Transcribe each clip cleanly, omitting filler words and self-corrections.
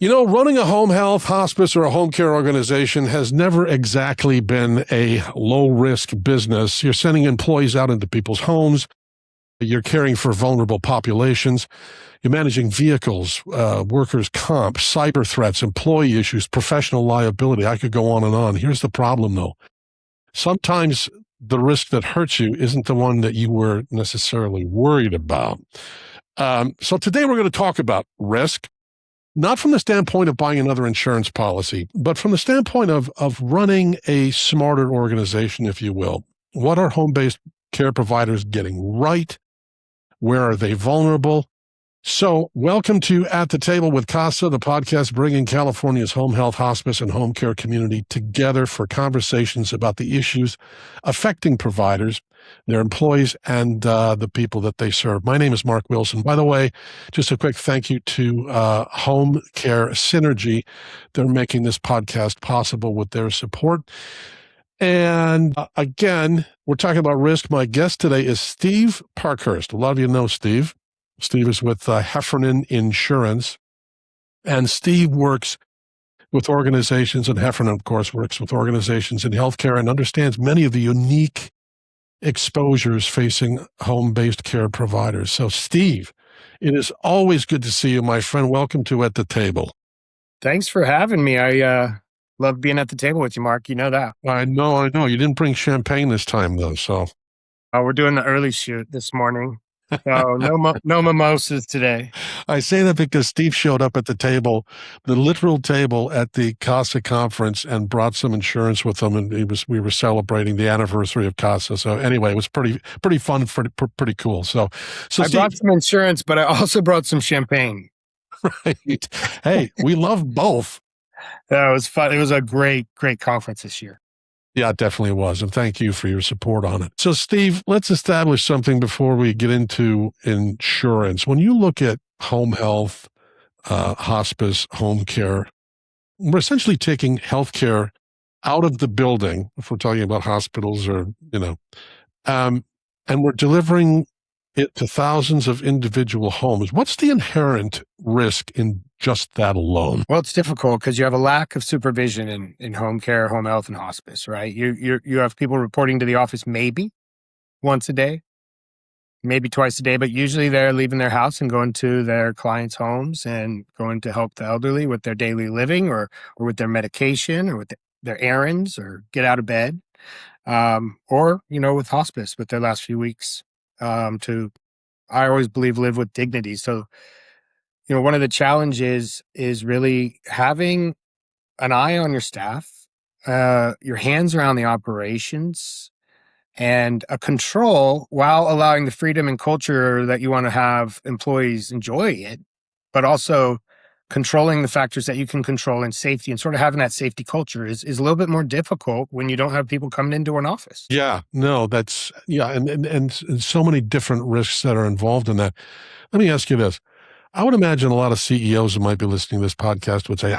Running a home health, hospice, or a home care organization has never exactly been a low-risk business. You're sending employees out into people's homes. You're caring for vulnerable populations. You're managing vehicles, workers' comp, cyber threats, employee issues, professional liability. I could go on and on. Here's the problem, though. Sometimes the risk that hurts you isn't the one that you were necessarily worried about. So today we're going to talk about risk. Not from the standpoint of buying another insurance policy, but from the standpoint of running a smarter organization, if you will. What are home-based care providers getting right? Where are they vulnerable? So welcome to At the Table with CAHSAH, the podcast bringing California's home health, hospice, and home care community together for conversations about the issues affecting providers, their employees, and the people that they serve. My name is Mark Wilson. By the way, just a quick thank you to Home Care Synergy. They're making this podcast possible with their support. And again, we're talking about risk. My guest today is Steve Parkhurst. A lot of you know Steve. Steve is with Heffernan Insurance, and Steve works with organizations, and Heffernan, of course, works with organizations in healthcare and understands many of the unique exposures facing home-based care providers. So, Steve, it is always good to see you, my friend. Welcome to At the Table. Thanks for having me. I love being at the table with you, Mark. You know that. I know. You didn't bring champagne this time, though, so. We're doing the early shoot this morning. So no mimosas today. I say that because Steve showed up at the table, the literal table at the CAHSAH conference, and brought some insurance with him, and we were celebrating the anniversary of CAHSAH. So anyway, it was pretty fun, pretty cool. So I Steve, brought some insurance, but I also brought some champagne. Right? Hey, we love both. It was fun. It was a great conference this year. Yeah, it definitely was. And thank you for your support on it. So, Steve, let's establish something before we get into insurance. When you look at home health, hospice, home care, we're essentially taking healthcare out of the building, if we're talking about hospitals or, and we're delivering it to thousands of individual homes. What's the inherent risk in just that alone? Well, it's difficult because you have a lack of supervision in home care, home health, and hospice, right? You have people reporting to the office maybe once a day, maybe twice a day, but usually they're leaving their house and going to their clients' homes and going to help the elderly with their daily living or with their medication or with their errands or get out of bed, or, with hospice with their last few weeks to, I always believe, live with dignity. So, one of the challenges is really having an eye on your staff, your hands around the operations, and a control while allowing the freedom and culture that you want to have employees enjoy it, but also controlling the factors that you can control in safety, and sort of having that safety culture is a little bit more difficult when you don't have people coming into an office. Yeah, no, and so many different risks that are involved in that. Let me ask you this. I would imagine a lot of CEOs who might be listening to this podcast would say,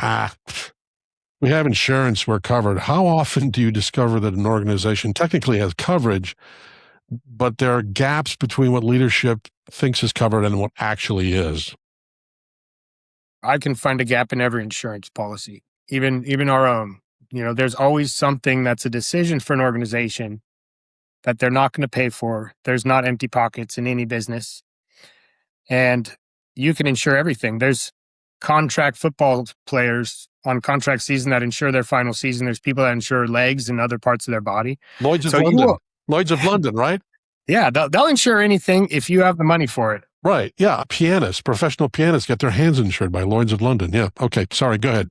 we have insurance, we're covered. How often do you discover that an organization technically has coverage, but there are gaps between what leadership thinks is covered and what actually is? I can find a gap in every insurance policy, even our own. There's always something that's a decision for an organization that they're not going to pay for. There's not empty pockets in any business. And you can insure everything. There's contract football players on contract season that insure their final season. There's people that insure legs and other parts of their body. Lloyd's of London, right? Yeah, they'll insure anything if you have the money for it. Right. Yeah. Professional pianists get their hands insured by Lloyd's of London. Yeah. Okay. Sorry. Go ahead.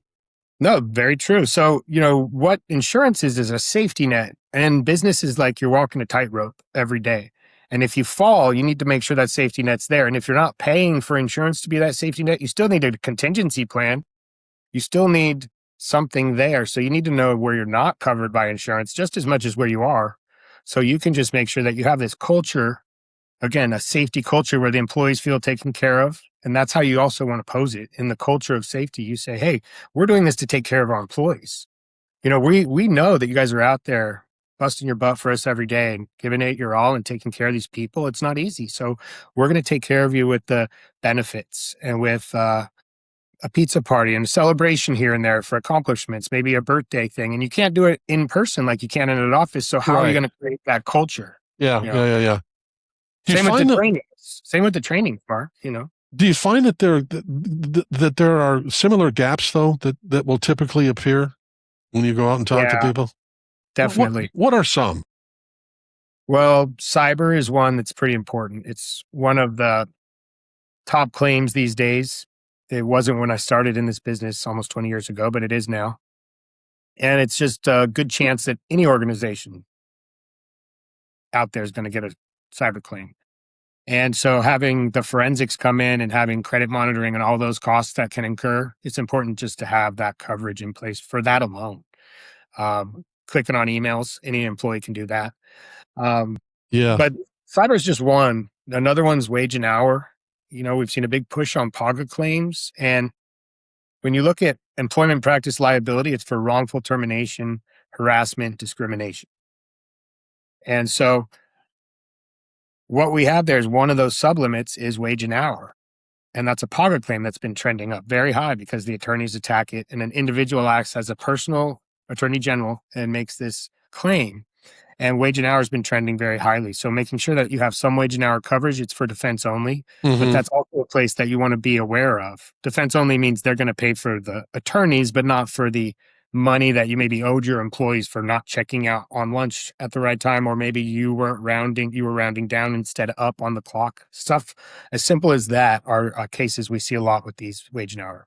No, very true. So, what insurance is a safety net, and business is like you're walking a tightrope every day. And if you fall, you need to make sure that safety net's there. And if you're not paying for insurance to be that safety net, you still need a contingency plan. You still need something there. So you need to know where you're not covered by insurance just as much as where you are. So you can just make sure that you have this culture, again, a safety culture where the employees feel taken care of. And that's how you also want to pose it. In the culture of safety, you say, hey, we're doing this to take care of our employees. We know that you guys are out there busting your butt for us every day and giving it your all and taking care of these people. It's not easy. So we're going to take care of you with the benefits and with a pizza party and a celebration here and there for accomplishments, maybe a birthday thing, and you can't do it in person like you can in an office. So how are you going to create that culture? Yeah, yeah. Same with the training, Mark, Do you find that there are similar gaps though that will typically appear when you go out and talk to people? Definitely. What are some? Well, cyber is one that's pretty important. It's one of the top claims these days. It wasn't when I started in this business almost 20 years ago, but it is now. And it's just a good chance that any organization out there is going to get a cyber claim. And so having the forensics come in and having credit monitoring and all those costs that can incur, it's important just to have that coverage in place for that alone. Clicking on emails, any employee can do that. But cyber is just one. Another one's wage and hour. We've seen a big push on PAGA claims. And when you look at employment practice liability, it's for wrongful termination, harassment, discrimination. And so what we have there is one of those sublimits is wage and hour. And that's a PAGA claim that's been trending up very high because the attorneys attack it and an individual acts as a personal attorney general and makes this claim. And wage and hour has been trending very highly. So making sure that you have some wage and hour coverage, it's for defense only, but that's also a place that you want to be aware of. Defense only means they're going to pay for the attorneys, but not for the money that you maybe owed your employees for not checking out on lunch at the right time, or maybe you were rounding down instead of up on the clock. Stuff as simple as that are cases we see a lot with these wage and hour.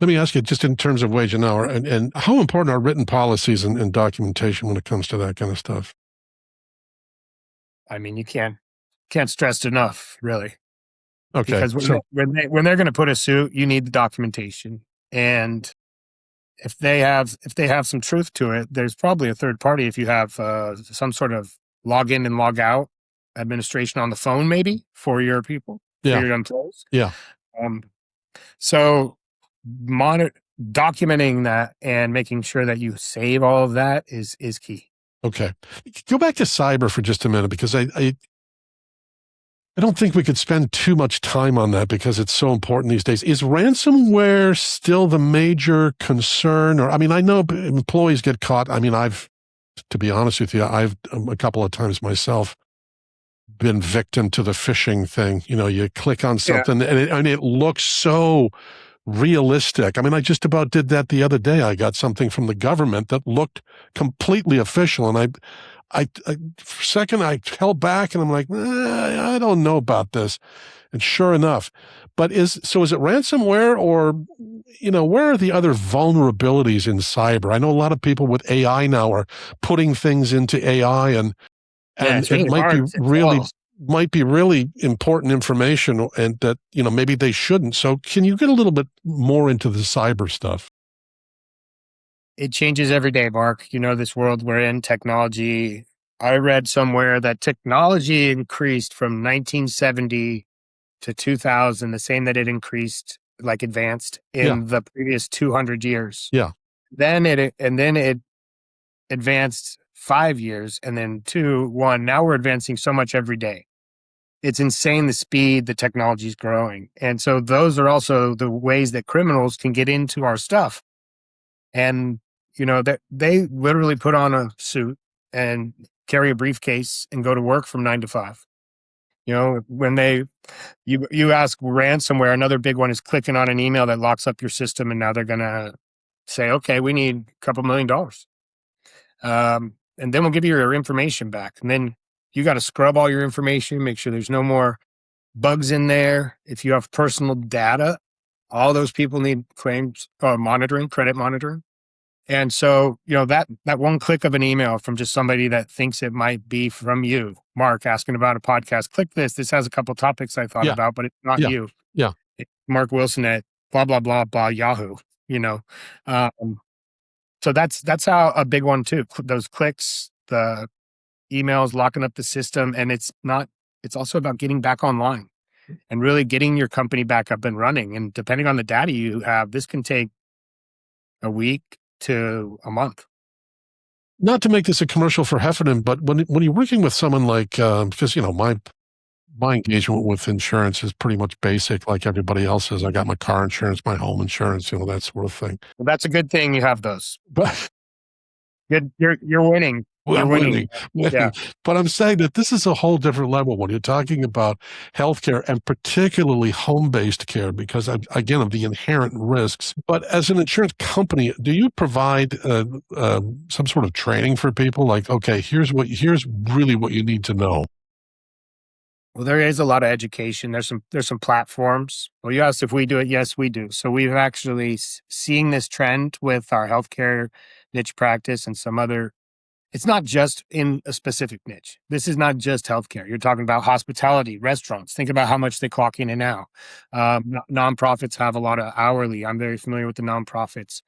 Let me ask you, just in terms of wage and hour, and how important are written policies and documentation when it comes to that kind of stuff? I mean, you can't stress it enough, really. Okay. Because when they're going to put a suit, you need the documentation, and if they have some truth to it, there's probably a third party. If you have some sort of log in and log out administration on the phone, maybe for your people, for your employees. Yeah. So documenting that and making sure that you save all of that is key. Okay. Go back to cyber for just a minute, because I don't think we could spend too much time on that because it's so important these days. Is ransomware still the major concern? Or, I mean, I know employees get caught. I mean, to be honest with you, I've a couple of times myself been victim to the phishing thing. You click on something and it looks so realistic. I mean, I just about did that the other day. I got something from the government that looked completely official, and I for a second I held back, and I'm like, I don't know about this. And sure enough, but is it ransomware, or where are the other vulnerabilities in cyber? I know a lot of people with AI now are putting things into AI, and it might be really important information, and that, maybe they shouldn't. So can you get a little bit more into the cyber stuff? It changes every day, Mark. This world we're in, technology. I read somewhere that technology increased from 1970 to 2000, the same that it increased, like advanced in the previous 200 years. Yeah. Then it advanced 5 years, and then 2, 1. Now we're advancing so much every day. It's insane the speed the technology is growing. And so those are also the ways that criminals can get into our stuff. And, that they literally put on a suit and carry a briefcase and go to work from 9 to 5. When you ask ransomware, another big one is clicking on an email that locks up your system. And now they're going to say, okay, we need a couple $1 million. And then we'll give you your information back. And then you got to scrub all your information, make sure there's no more bugs in there. If you have personal data, all those people need claims monitoring, credit monitoring. And so, that one click of an email from just somebody that thinks it might be from you, Mark, asking about a podcast, click this. This has a couple topics I thought about, but it's not you. Yeah. It's Mark Wilson at blah, blah, blah, blah, Yahoo, So that's how a big one too. Those clicks, the emails, locking up the system. And it's also about getting back online and really getting your company back up and running. And depending on the data you have, this can take a week to a month. Not to make this a commercial for Heffernan, but when you're working with someone like, because, My engagement with insurance is pretty much basic, like everybody else's. I got my car insurance, my home insurance, that sort of thing. Well, that's a good thing you have those. But Good. You're winning. well, You're I'm winning. winning. Yeah. But I'm saying that this is a whole different level when you're talking about healthcare and particularly home-based care, because again, of the inherent risks. But as an insurance company, do you provide some sort of training for people? Like, okay, here's really what you need to know. Well, there is a lot of education. There's some platforms. Well, you asked if we do it. Yes, we do. So we've actually seeing this trend with our healthcare niche practice and some other. It's not just in a specific niche. This is not just healthcare. You're talking about hospitality, restaurants. Think about how much they clock in and out. Nonprofits have a lot of hourly. I'm very familiar with the nonprofits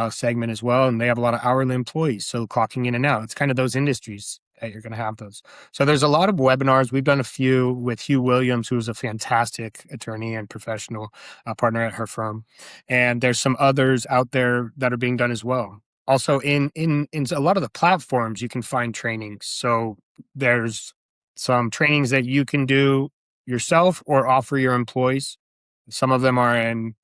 segment as well, and they have a lot of hourly employees. So clocking in and out. It's kind of those industries that you're going to have those. So there's a lot of webinars. We've done a few with Hugh Williams, who's a fantastic attorney and professional partner at her firm. And there's some others out there that are being done as well. Also, in a lot of the platforms, you can find trainings. So there's some trainings that you can do yourself or offer your employees. Some of them are in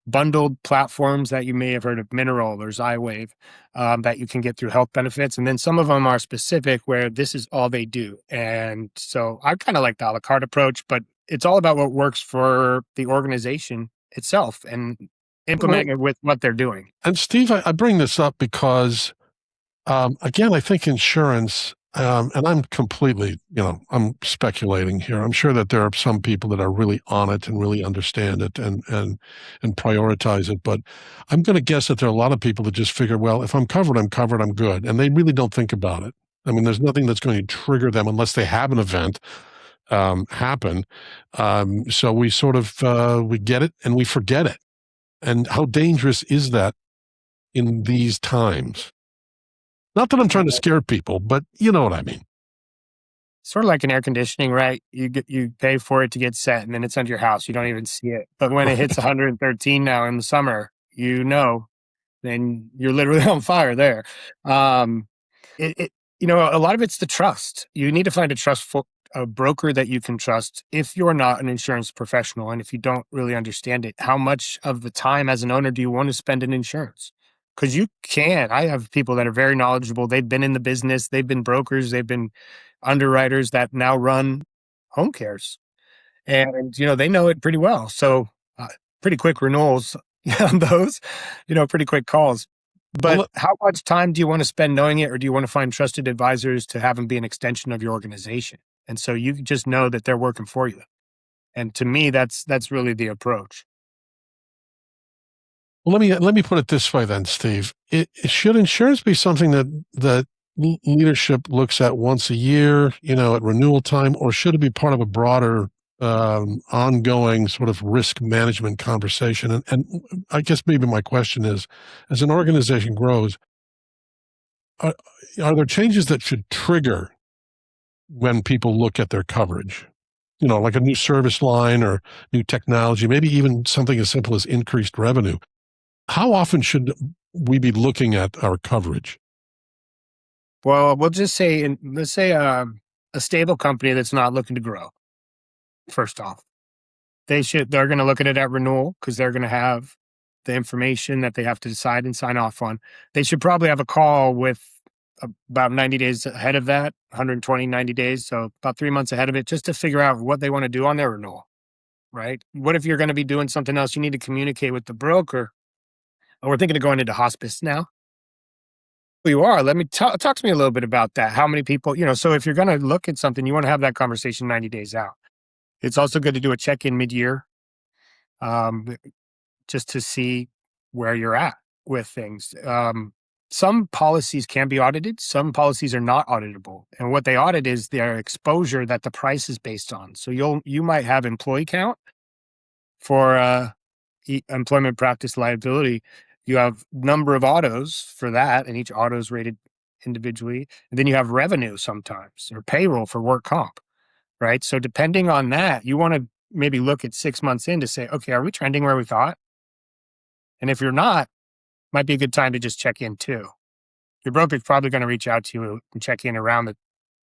bundled platforms that you may have heard of, Mineral or Zywave, that you can get through health benefits. And then some of them are specific where this is all they do. And so I kind of like the a la carte approach, but it's all about what works for the organization itself and implementing it with what they're doing. And Steve, I bring this up because, again, I think insurance, and I'm completely, I'm speculating here. I'm sure that there are some people that are really on it and really understand it and prioritize it. But I'm going to guess that there are a lot of people that just figure, well, if I'm covered, I'm good. And they really don't think about it. I mean, there's nothing that's going to trigger them unless they have an event happen. So we sort of, we get it and we forget it. And how dangerous is that in these times? Not that I'm trying to scare people, but you know what I mean. Sort of like an air conditioning, right? You pay for it to get set, and then it's under your house. You don't even see it. But when it hits 113 now in the summer, then you're literally on fire there. A lot of it's the trust. You need to find a broker that you can trust if you're not an insurance professional and if you don't really understand it. How much of the time as an owner do you want to spend in insurance? Because you can. I have people that are very knowledgeable. They've been in the business. They've been brokers. They've been underwriters that now run home cares. And, they know it pretty well. So pretty quick renewals on those, pretty quick calls. But how much time do you want to spend knowing it, or do you want to find trusted advisors to have them be an extension of your organization? And so you just know that they're working for you. And to me, that's really the approach. Well, let me put it this way then, Steve. Should insurance be something that leadership looks at once a year, at renewal time, or should it be part of a broader ongoing sort of risk management conversation? And I guess maybe my question is, as an organization grows, are there changes that should trigger when people look at their coverage? Like a new service line or new technology, maybe even something as simple as increased revenue. How often should we be looking at our coverage? Well, we'll just say, let's say a stable company that's not looking to grow. First off, they're going to look at it at renewal because they're going to have the information that they have to decide and sign off on. They should probably have a call with about 90 days ahead of that, 120, 90 days. So about 3 months ahead of it, just to figure out what they want to do on their renewal, right? What if you're going to be doing something else? You need to communicate with the broker. Oh, we're thinking of going into hospice now. You are. Let me talk to me a little bit about that. How many people, so if you're going to look at something, you want to have that conversation 90 days out. It's also good to do a check-in mid-year, just to see where you're at with things. Some policies can be audited. Some policies are not auditable. And what they audit is their exposure that the price is based on. So you might have employee count for employment practice liability. You have number of autos for that, and each auto is rated individually. And then you have revenue sometimes, or payroll for work comp, right? So depending on that, you want to maybe look at 6 months in to say, okay, are we trending where we thought? And if you're not, might be a good time to just check in too. Your broker's probably going to reach out to you and check in around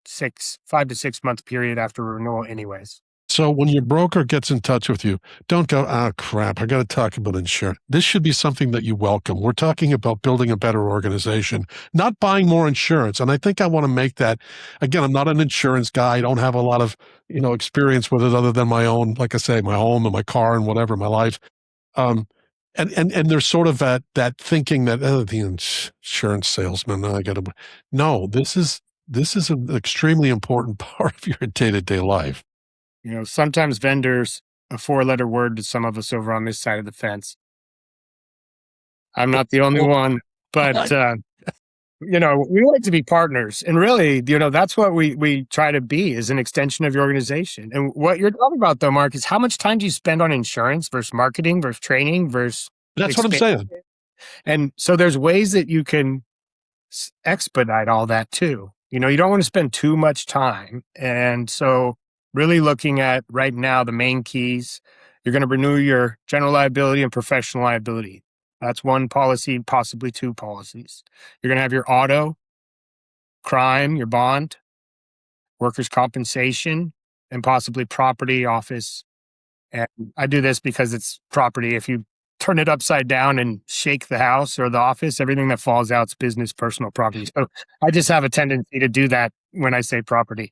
5 to 6 month period after renewal anyways. So when your broker gets in touch with you, don't go, "Ah, crap, I got to talk about insurance." This should be something that you welcome. We're talking about building a better organization, not buying more insurance. And I think I want to make that, again, I'm not an insurance guy. I don't have a lot of, experience with it other than my own, like I say, my home and my car and whatever, my life. Um, and there's sort of that thinking that, oh, the insurance salesman, I got to, no, this is an extremely important part of your day-to-day life. Sometimes vendors, a 4-letter word to some of us over on this side of the fence. I'm not the only one, but we like to be partners, and really, that's what we try to be, is an extension of your organization. And what you're talking about, though, Mark, is how much time do you spend on insurance versus marketing versus training versus That's what I'm saying. And so there's ways that you can expedite all that too. You don't want to spend too much time. And so really looking at right now, the main keys, you're going to renew your general liability and professional liability. That's one policy, possibly 2 policies. You're going to have your auto, crime, your bond, workers' compensation, and possibly property, office. And I do this because it's property. If you turn it upside down and shake the house or the office, everything that falls out is business, personal property. So I just have a tendency to do that when I say property.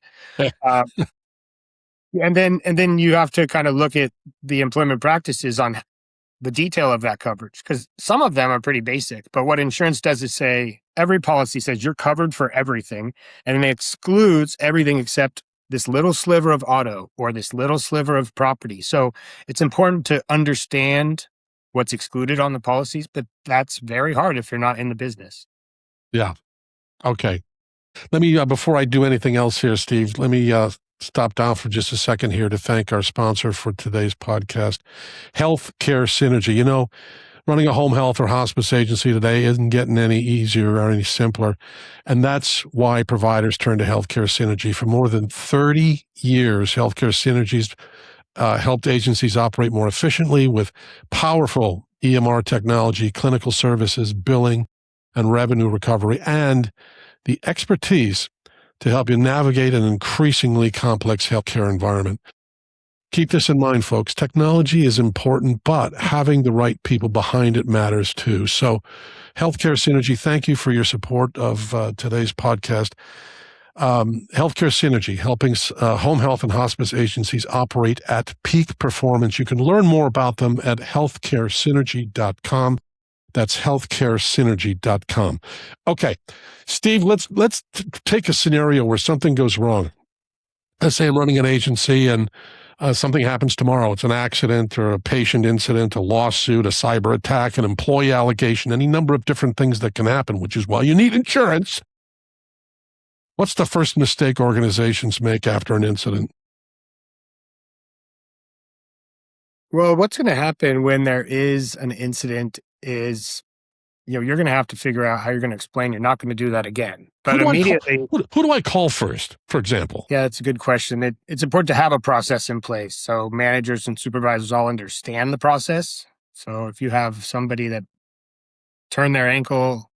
And then you have to kind of look at the employment practices on the detail of that coverage, because some of them are pretty basic. But what insurance does is say, every policy says you're covered for everything, and it excludes everything except this little sliver of auto or this little sliver of property. So it's important to understand what's excluded on the policies, but that's very hard if you're not in the business. Yeah. Okay. Let me, before I do anything else here, Steve, let me stop down for just a second here to thank our sponsor for today's podcast, Healthcare Synergy. Running a home health or hospice agency today isn't getting any easier or any simpler. And that's why providers turn to Healthcare Synergy. For more than 30 years, Healthcare Synergy's helped agencies operate more efficiently with powerful EMR technology, clinical services, billing, and revenue recovery, and the expertise to help you navigate an increasingly complex healthcare environment. Keep this in mind, folks. Technology is important, but having the right people behind it matters too. So, Healthcare Synergy, thank you for your support of today's podcast. Healthcare Synergy, helping home health and hospice agencies operate at peak performance. You can learn more about them at healthcaresynergy.com. That's healthcaresynergy.com. Okay, Steve, let's take a scenario where something goes wrong. Let's say I'm running an agency and something happens tomorrow. It's an accident or a patient incident, a lawsuit, a cyber attack, an employee allegation, any number of different things that can happen, which is why you need insurance. What's the first mistake organizations make after an incident? Well, what's going to happen when there is an incident is, you're going to have to figure out how you're going to explain you're not going to do that again. But immediately, who do I call first, for example? Yeah, that's a good question. It's important to have a process in place so managers and supervisors all understand the process. So if you have somebody that turned their ankle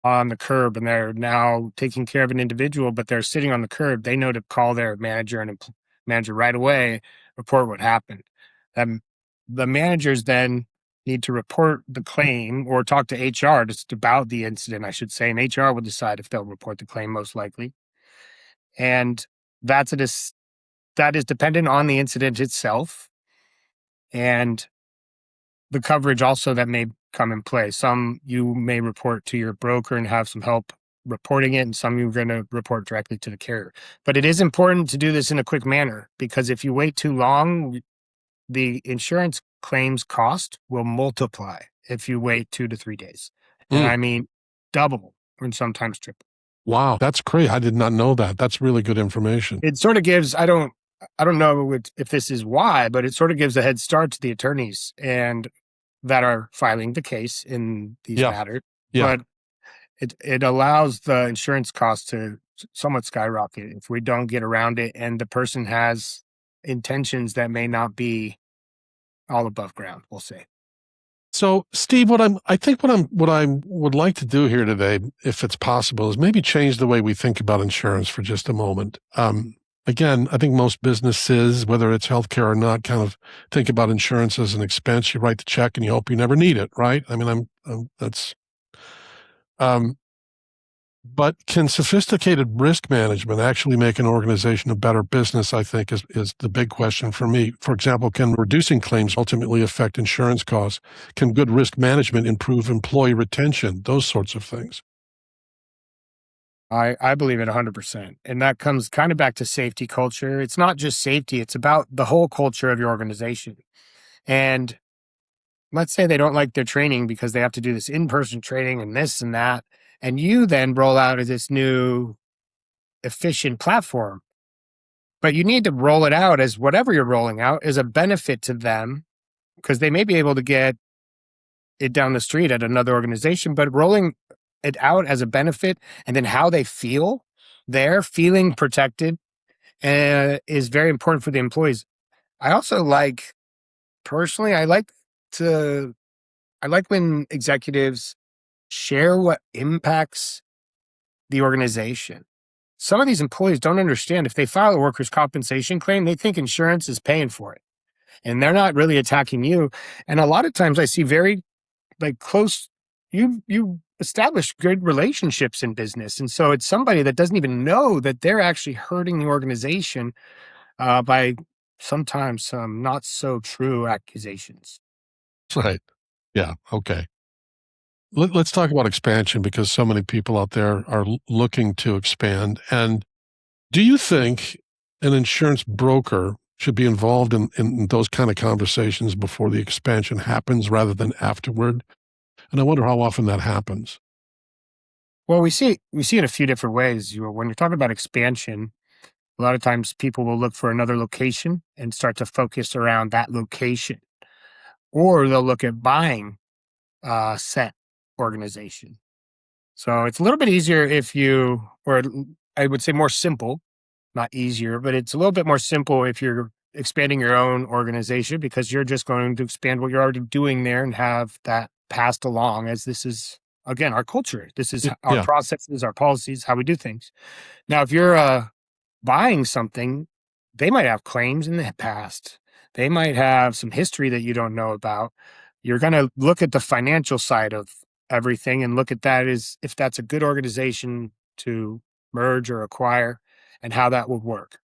on the curb and they're now taking care of an individual, but they're sitting on the curb, they know to call their manager and manager right away, report what happened. The managers then need to report the claim or talk to HR just about the incident, I should say, and HR will decide if they'll report the claim most likely. And that is dependent on the incident itself and the coverage also that may come in play. Some you may report to your broker and have some help reporting it, and some you're going to report directly to the carrier. But it is important to do this in a quick manner, because if you wait too long, the insurance claims cost will multiply if you wait 2 to 3 days. And I mean, double and sometimes triple. Wow, that's great. I did not know that. That's really good information. It sort of gives, I don't know if this is why, but it sort of gives a head start to the attorneys and that are filing the case in these matters. Yeah. But it allows the insurance cost to somewhat skyrocket if we don't get around it and the person has intentions that may not be all above ground, we'll say. So, Steve, what I would like to do here today, if it's possible, is maybe change the way we think about insurance for just a moment. Again, I think most businesses, whether it's healthcare or not, kind of think about insurance as an expense. You write the check and you hope you never need it, right? I mean, that's, um, but can sophisticated risk management actually make an organization a better business, I think is the big question for me. For example, can reducing claims ultimately affect insurance costs? Can good risk management improve employee retention? Those sorts of things. I believe it 100%. And that comes kind of back to safety culture. It's not just safety, it's about the whole culture of your organization. And let's say they don't like their training because they have to do this in-person training and this and that. And you then roll out this new efficient platform, but you need to roll it out as whatever you're rolling out is a benefit to them because they may be able to get it down the street at another organization, but rolling it out as a benefit and then how they feel, they're feeling protected is very important for the employees. I also personally, I like when executives share what impacts the organization. Some of these employees don't understand if they file a workers' compensation claim, they think insurance is paying for it and they're not really attacking you. And a lot of times I see very close, you establish good relationships in business. And so it's somebody that doesn't even know that they're actually hurting the organization by sometimes some not so true accusations. Right. Yeah. Okay. Let's talk about expansion because so many people out there are looking to expand. And do you think an insurance broker should be involved in those kind of conversations before the expansion happens rather than afterward? And I wonder how often that happens. Well, we see it a few different ways. When you're talking about expansion, a lot of times people will look for another location and start to focus around that location, or they'll look at buying a set organization. So it's a little bit easier or I would say more simple, not easier, but it's a little bit more simple if you're expanding your own organization because you're just going to expand what you're already doing there and have that passed along as this is, again, our culture. This is our Yeah. processes, our policies, how we do things. Now, if you're buying something, they might have claims in the past. They might have some history that you don't know about. You're going to look at the financial side of everything and look at that as if that's a good organization to merge or acquire and how that would work.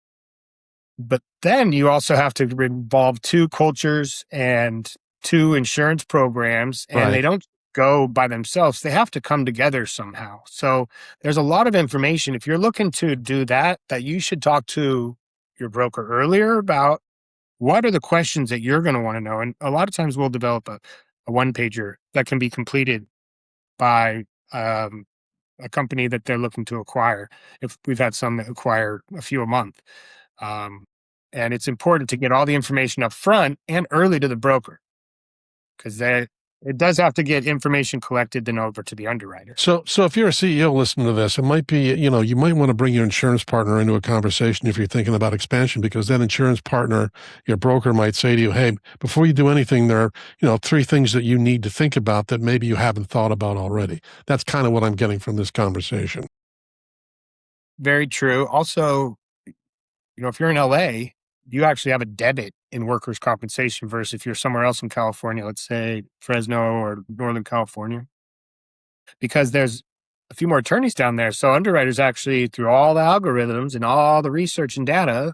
But then you also have to involve two cultures and two insurance programs, and they Right. don't go by themselves. They have to come together somehow. So there's a lot of information. If you're looking to do that you should talk to your broker earlier about what are the questions that you're going to want to know. And a lot of times we'll develop a one pager that can be completed by a company that they're looking to acquire. If we've had some that acquire a few a month. Um, and it's important to get all the information up front and early to the broker because it does have to get information collected then over to the underwriter. So if you're a CEO listening to this, it might be, you might want to bring your insurance partner into a conversation if you're thinking about expansion, because that insurance partner, your broker might say to you, hey, before you do anything, there are, 3 things that you need to think about that maybe you haven't thought about already. That's kind of what I'm getting from this conversation. Very true. Also, if you're in LA, you actually have a debit in workers' compensation versus if you're somewhere else in California, let's say Fresno or Northern California, because there's a few more attorneys down there. So underwriters actually, through all the algorithms and all the research and data,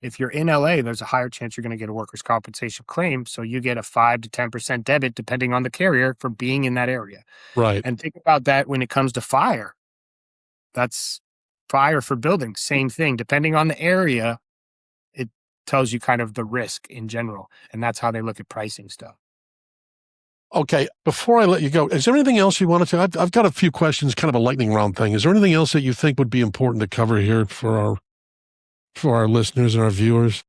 if you're in LA, there's a higher chance you're going to get a workers' compensation claim. So you get a 5 to 10% debit depending on the carrier for being in that area. Right. And think about that when it comes to fire. That's fire for buildings, same thing. Depending on the area, it tells you kind of the risk in general. And that's how they look at pricing stuff. Okay. Before I let you go, is there anything else you wanted to? I've got a few questions, kind of a lightning round thing. Is there anything else that you think would be important to cover here for our listeners and our viewers?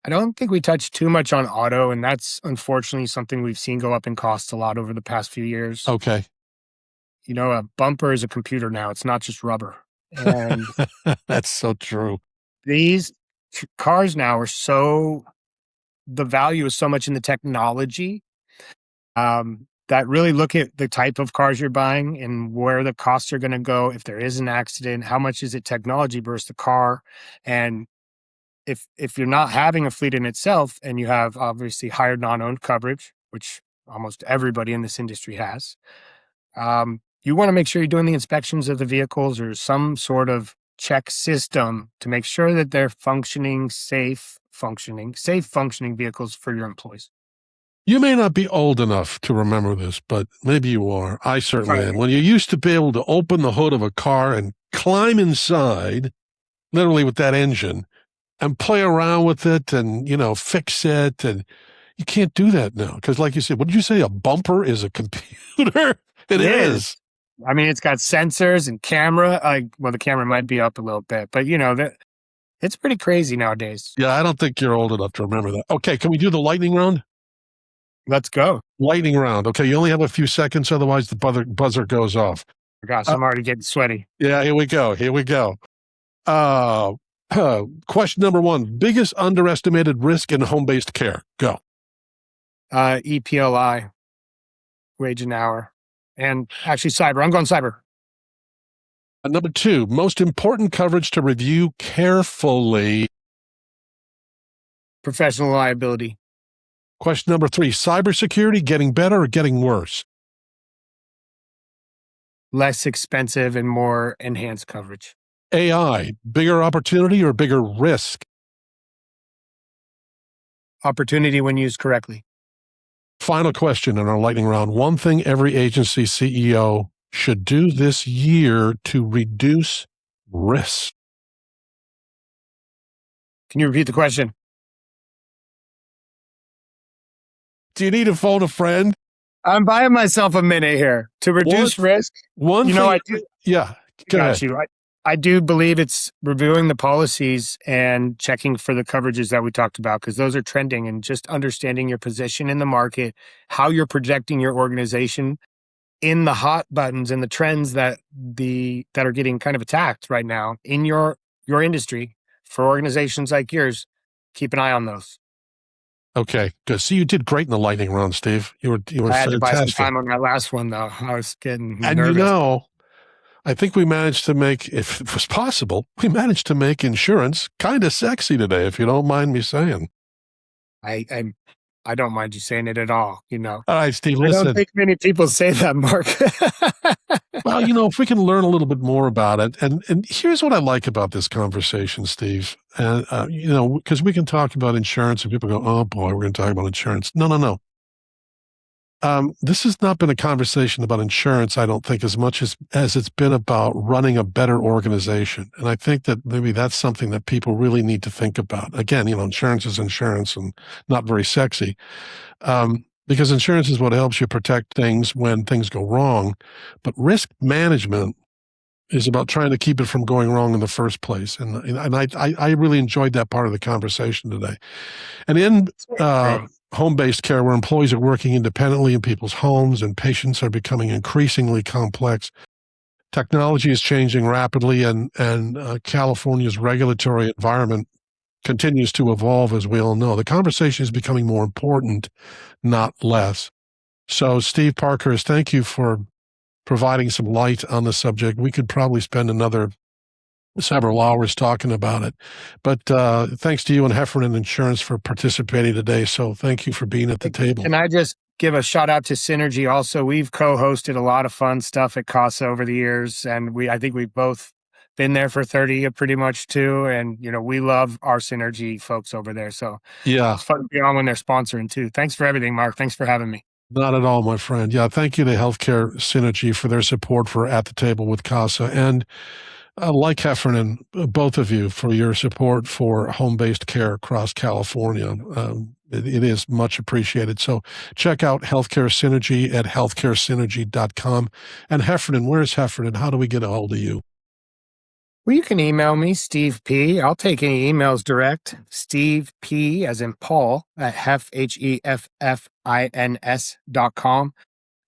I don't think we touched too much on auto, and that's unfortunately something we've seen go up in cost a lot over the past few years. Okay. A bumper is a computer now. It's not just rubber. And that's so true. These cars now the value is so much in the technology that really look at the type of cars you're buying and where the costs are going to go. If there is an accident, how much is it technology versus the car? And if you're not having a fleet in itself and you have obviously higher non-owned coverage, which almost everybody in this industry has, you want to make sure you're doing the inspections of the vehicles or some sort of check system to make sure that they're safe functioning vehicles for your employees. You may not be old enough to remember this, but maybe you are. I certainly am. When you used to be able to open the hood of a car and climb inside, literally with that engine, and play around with it and, fix it. And you can't do that now. Because like you said, what did you say? A bumper is a computer? It is. I mean, it's got sensors and camera. The camera might be up a little bit, but it's pretty crazy nowadays. Yeah, I don't think you're old enough to remember that. Okay, can we do the lightning round? Let's go. Lightning round. Okay, you only have a few seconds, otherwise the buzzer goes off. Gosh, I'm already getting sweaty. Yeah, here we go. Question number 1, biggest underestimated risk in home-based care. Go. EPLI, wage and hour, and actually cyber. I'm going cyber. Number 2, most important coverage to review carefully. Professional liability. Question number 3, cybersecurity getting better or getting worse? Less expensive and more enhanced coverage. AI, bigger opportunity or bigger risk? Opportunity when used correctly. Final question in our lightning round. One thing every agency CEO should do this year to reduce risk. Can you repeat the question? Do you need to phone a friend? I'm buying myself a minute here to reduce risk. One thing, I do. Yeah, go ahead. I do believe it's reviewing the policies and checking for the coverages that we talked about, because those are trending, and just understanding your position in the market, how you're projecting your organization in the hot buttons and the trends that are getting kind of attacked right now in your industry. For organizations like yours, keep an eye on those. Okay, good. See, you did great in the lightning round, Steve. You were I had fantastic. to buy some time on that last one, though. I was getting nervous. And I think we managed to make, if it was possible, insurance kind of sexy today, if you don't mind me saying. I don't mind you saying it at all, All right, Steve, listen. I don't think many people say that, Mark. Well, if we can learn a little bit more about it. And here's what I like about this conversation, Steve. And, because we can talk about insurance and people go, oh boy, we're going to talk about insurance. No. This has not been a conversation about insurance, I don't think, as much as it's been about running a better organization. And I think that maybe that's something that people really need to think about. Again, insurance is insurance and not very sexy. Because insurance is what helps you protect things when things go wrong. But risk management is about trying to keep it from going wrong in the first place. And I really enjoyed that part of the conversation today. And in home-based care, where employees are working independently in people's homes and patients are becoming increasingly complex, technology is changing rapidly, and California's regulatory environment continues to evolve, as we all know. The conversation is becoming more important, not less. So, Steve Parkhurst, thank you for providing some light on the subject. We could probably spend another several hours talking about it. But thanks to you and Heffernan Insurance for participating today. So thank you for being at the table. Can I just give a shout out to Synergy also? We've co-hosted a lot of fun stuff at CAHSAH over the years, and I think we've both been there for 30 pretty much too. And, we love our Synergy folks over there. So yeah, it's fun to be on when they're sponsoring too. Thanks for everything, Mark. Thanks for having me. Not at all, my friend. Yeah, thank you to Healthcare Synergy for their support for At the Table with CAHSAH. And like Heffernan, both of you, for your support for home-based care across California. It is much appreciated. So check out Healthcare Synergy at healthcaresynergy.com. And Heffernan, where's Heffernan? How do we get a hold of you? Well, you can email me, Steve P. I'll take any emails direct. Steve P, as in Paul, at HEFFINS.com.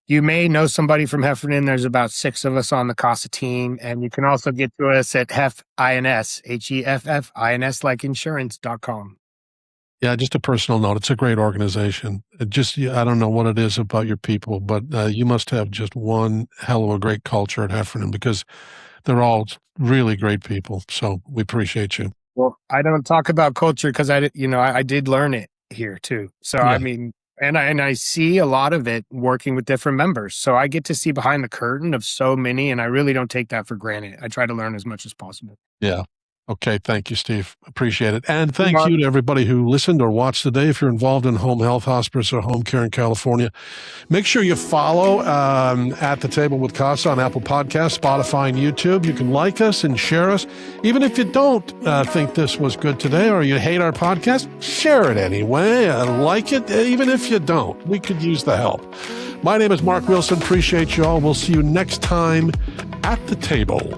You may know somebody from Heffernan. There's about 6 of us on the CAHSAH team. And you can also get to us at HEFFINS, HEFFINS, like insurance.com. Yeah, just a personal note. It's a great organization. I don't know what it is about your people, but you must have just one hell of a great culture at Heffernan, because they're all really great people. So we appreciate you. Well, I don't talk about culture because I did learn it here too. So Yeah. I mean, and I see a lot of it working with different members. So I get to see behind the curtain of so many, and I really don't take that for granted. I try to learn as much as possible. Yeah. Okay. Thank you, Steve. Appreciate it. And thank Mark. you to everybody who listened or watched today. If you're involved in home health, hospice, or home care in California, make sure you follow At the Table with CAHSAH on Apple Podcasts, Spotify, and YouTube. You can like us and share us. Even if you don't think this was good today, or you hate our podcast, share it anyway. Like it, even if you don't. We could use the help. My name is Mark Wilson. Appreciate you all. We'll see you next time at the table.